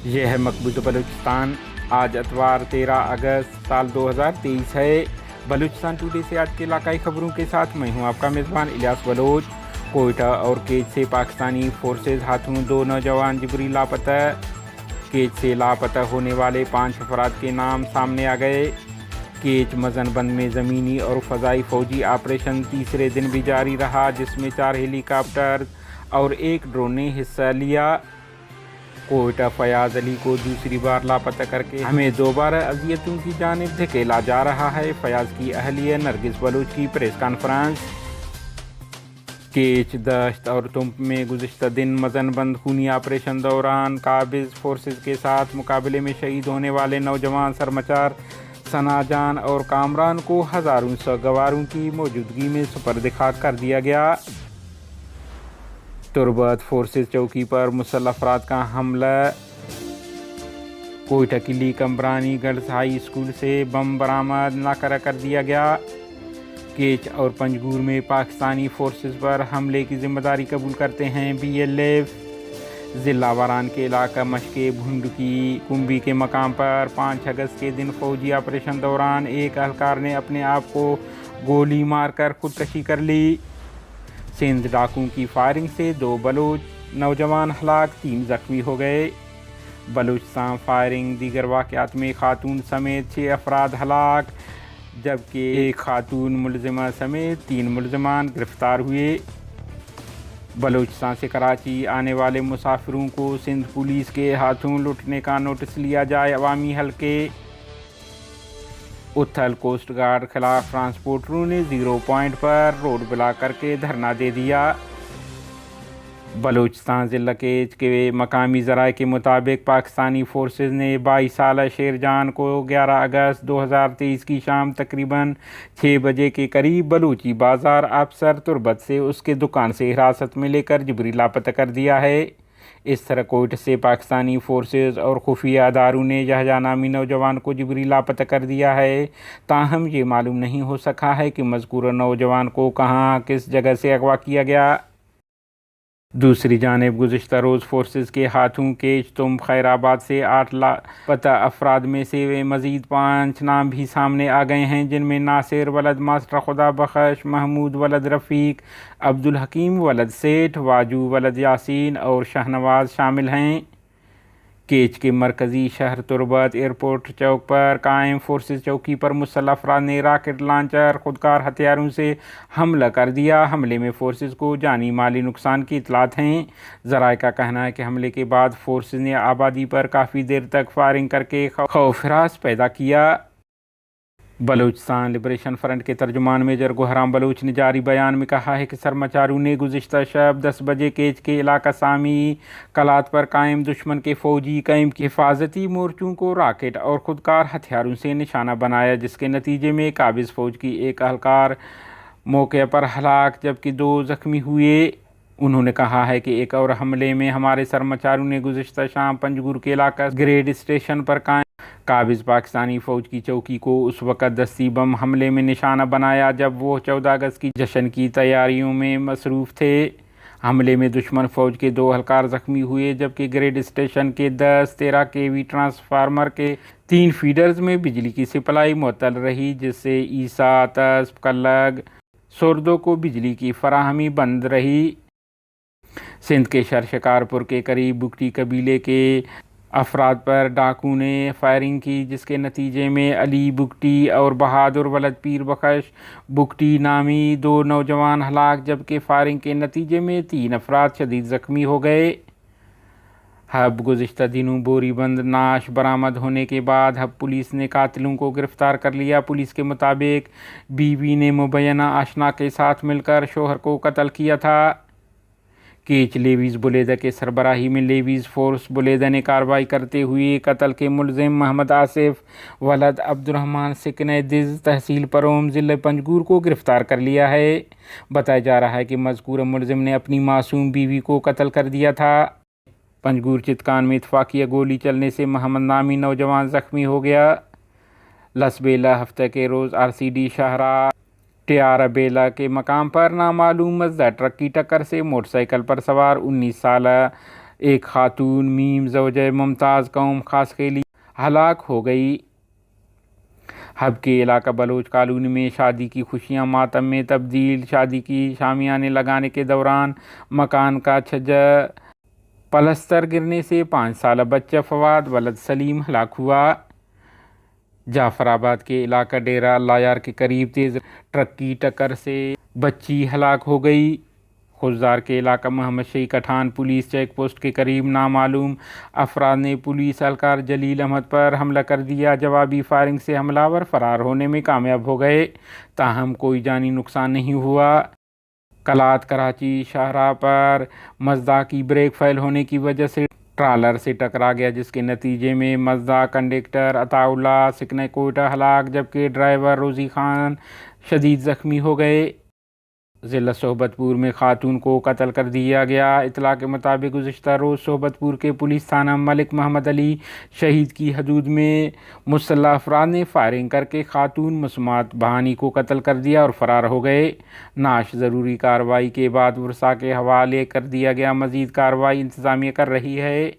یہ ہے مقبوض بلوچستان۔ آج اتوار 13 اگست سال 2023 ہے۔ بلوچستان ٹوڈے سے آج کے علاقائی خبروں کے ساتھ میں ہوں آپ کا میزبان الیاس بلوچ۔ کوئٹہ اور کیچ سے پاکستانی فورسز ہاتھوں 2 نوجوان جبری لاپتہ۔ کیچ سے لاپتہ ہونے والے 5 افراد کے نام سامنے آ گئے۔ کیچ مزن بند میں زمینی اور فضائی فوجی آپریشن تیسرے دن بھی جاری رہا، جس میں 4 ہیلی کاپٹر اور 1 ڈرون نے حصہ لیا۔ کوئٹہ فیاض علی کو دوسری بار لاپتہ کر کے ہمیں دوبارہ اذیتوں کی جانب دھکیلا جا رہا ہے۔ فیاض کی اہلیہ نرگس بلوچ کی پریس کانفرنس۔ کیچ، دشت اور تمپ میں گزشتہ دن مزن بند خونی آپریشن دوران قابض فورسز کے ساتھ مقابلے میں شہید ہونے والے نوجوان سرمچار ثنا جان اور کامران کو ہزاروں سوگواروں کی موجودگی میں سپرد خاک کر دیا گیا۔ تربت فورسز چوکی پر مسلح افراد کا حملہ۔ کوئٹہ کی لی کمبرانی گرلز ہائی اسکول سے بم برآمد نہ کر دیا گیا۔ کیچ اور پنجگور میں پاکستانی فورسز پر حملے کی ذمہ داری قبول کرتے ہیں BLF۔ ضلع واران کے علاقہ مشکے بھنڈ کی کنبی کے مقام پر 5 اگست کے دن فوجی آپریشن دوران ایک اہلکار نے اپنے آپ کو گولی مار کر خودکشی کر لی۔ سندھ ڈاکوؤں کی فائرنگ سے 2 بلوچ نوجوان ہلاک، 3 زخمی ہو گئے۔ بلوچستان فائرنگ، دیگر واقعات میں خاتون سمیت 6 افراد ہلاک، جبکہ ایک خاتون ملزمہ سمیت 3 ملزمان گرفتار ہوئے۔ بلوچستان سے کراچی آنے والے مسافروں کو سندھ پولیس کے ہاتھوں لوٹنے کا نوٹس لیا جائے، عوامی حلقے۔ اتھل کوسٹ گارڈ خلاف ٹرانسپورٹروں نے 0 پوائنٹ پر روڈ بلاک کر کے دھرنا دے دیا۔ بلوچستان ضلع کیچ کے مقامی ذرائع کے مطابق پاکستانی فورسز نے 22 سالہ شیر جان کو 11 اگست 2023 کی شام تقریباً 6 بجے کے قریب بلوچی بازار افسر تربت سے اس کے دکان سے حراست میں لے کر جبری لاپتہ کر دیا ہے۔ اس طرح کوئٹہ سے پاکستانی فورسز اور خفیہ اداروں نے یحییٰ نامی نوجوان کو جبری لاپتہ کر دیا ہے۔ تاہم یہ معلوم نہیں ہو سکا ہے کہ مذکورہ نوجوان کو کہاں کس جگہ سے اغوا کیا گیا۔ دوسری جانب گزشتہ روز فورسز کے ہاتھوں کیچ، تمب، خیر آباد سے 8 لاپتہ افراد میں سے مزید 5 نام بھی سامنے آ گئے ہیں، جن میں ناصر ولد ماسٹر خدا بخش، محمود ولد رفیق، عبدالحکیم ولد سیٹھ، واجو ولد یاسین اور شہنواز شامل ہیں۔ کیچ کے مرکزی شہر تربت ایئرپورٹ چوک پر قائم فورسز چوکی پر مسلح افراد نے راکٹ لانچر خودکار ہتھیاروں سے حملہ کر دیا۔ حملے میں فورسز کو جانی مالی نقصان کی اطلاعات ہیں۔ ذرائع کا کہنا ہے کہ حملے کے بعد فورسز نے آبادی پر کافی دیر تک فائرنگ کر کے خوف ہراس پیدا کیا۔ بلوچستان لبریشن فرنٹ کے ترجمان میجر گوہرام بلوچ نے جاری بیان میں کہا ہے کہ سرمچاروں نے گزشتہ شب 10 بجے کیچ کے علاقہ سامی قلات پر قائم دشمن کے فوجی کیمپ کے حفاظتی مورچوں کو راکٹ اور خودکار ہتھیاروں سے نشانہ بنایا، جس کے نتیجے میں قابض فوج کی ایک اہلکار موقع پر ہلاک جبکہ 2 زخمی ہوئے۔ انہوں نے کہا ہے کہ ایک اور حملے میں ہمارے سرمچاروں نے گزشتہ شام پنجگور کے علاقہ گریڈ اسٹیشن پر قابض پاکستانی فوج کی چوکی کو اس وقت دستی بم حملے میں نشانہ بنایا جب وہ 14 اگست کی جشن کی تیاریوں میں مصروف تھے۔ حملے میں دشمن فوج کے 2 اہلکار زخمی ہوئے، جبکہ گریڈ اسٹیشن کے 10-13 kV ٹرانسفارمر کے 3 فیڈرز میں بجلی کی سپلائی معطل رہی، جس سے عیسیٰ، تسب، کلگ، سوردو کو بجلی کی فراہمی بند رہی۔ سندھ کے شہر شکارپور کے قریب بگٹی قبیلے کے افراد پر ڈاکوؤں نے فائرنگ کی، جس کے نتیجے میں علی بگٹی اور بہادر ولد پیر بخش بگٹی نامی 2 نوجوان ہلاک، جبکہ فائرنگ کے نتیجے میں 3 افراد شدید زخمی ہو گئے۔ حب گزشتہ دنوں بوری بند نعش برآمد ہونے کے بعد حب پولیس نے قاتلوں کو گرفتار کر لیا۔ پولیس کے مطابق بیوی نے مبینہ آشنا کے ساتھ مل کر شوہر کو قتل کیا تھا۔ کیچ لیویز بلیدہ کے سربراہی میں لیویز فورس بلیدہ نے کارروائی کرتے ہوئے قتل کے ملزم محمد آصف ولد عبدالرحمن سکنہ دز تحصیل پروم ضلع پنجگور کو گرفتار کر لیا ہے۔ بتایا جا رہا ہے کہ مذکورہ ملزم نے اپنی معصوم بیوی کو قتل کر دیا تھا۔ پنجگور چتکان میں اتفاقیہ گولی چلنے سے محمد نامی نوجوان زخمی ہو گیا۔ لسبیلا ہفتہ کے روز RCD شاہراہ ٹیارہ بیلا کے مقام پر نامعلوم مزدہ ٹرک کی ٹکر سے موٹر سائیکل پر سوار 19 سالہ ایک خاتون میم زوجہ ممتاز قوم خاصخیلی ہلاک ہو گئی۔ حب کے علاقہ بلوچ کالونی میں شادی کی خوشیاں ماتم میں تبدیل۔ شادی کی شامیانے لگانے کے دوران مکان کا چھجا پلستر گرنے سے 5 سالہ بچہ فواد ولد سلیم ہلاک ہوا۔ جعفر آباد کے علاقہ ڈیرہ اللہ یار کے قریب تیز ٹرک کی ٹکر سے بچی ہلاک ہو گئی۔ خوزدار کے علاقہ محمد شہی کٹھان پولیس چیک پوسٹ کے قریب نامعلوم افراد نے پولیس اہلکار جلیل احمد پر حملہ کر دیا۔ جوابی فائرنگ سے حملہ آور فرار ہونے میں کامیاب ہو گئے، تاہم کوئی جانی نقصان نہیں ہوا۔ کلات کراچی شاہراہ پر مزدا کی بریک فیل ہونے کی وجہ سے ٹرالر سے ٹکرا گیا، جس کے نتیجے میں مزدا کنڈکٹر عطاء اللہ سکنہ کوئٹہ ہلاک جبکہ ڈرائیور روزی خان شدید زخمی ہو گئے۔ ضلع صحبت پور میں خاتون کو قتل کر دیا گیا۔ اطلاع کے مطابق گزشتہ روز صحبت پور کے پولیس تھانہ ملک محمد علی شہید کی حدود میں مسلح افراد نے فائرنگ کر کے خاتون مسمات بہانی کو قتل کر دیا اور فرار ہو گئے۔ نعش ضروری کارروائی کے بعد ورثاء کے حوالے کر دیا گیا۔ مزید کارروائی انتظامیہ کر رہی ہے۔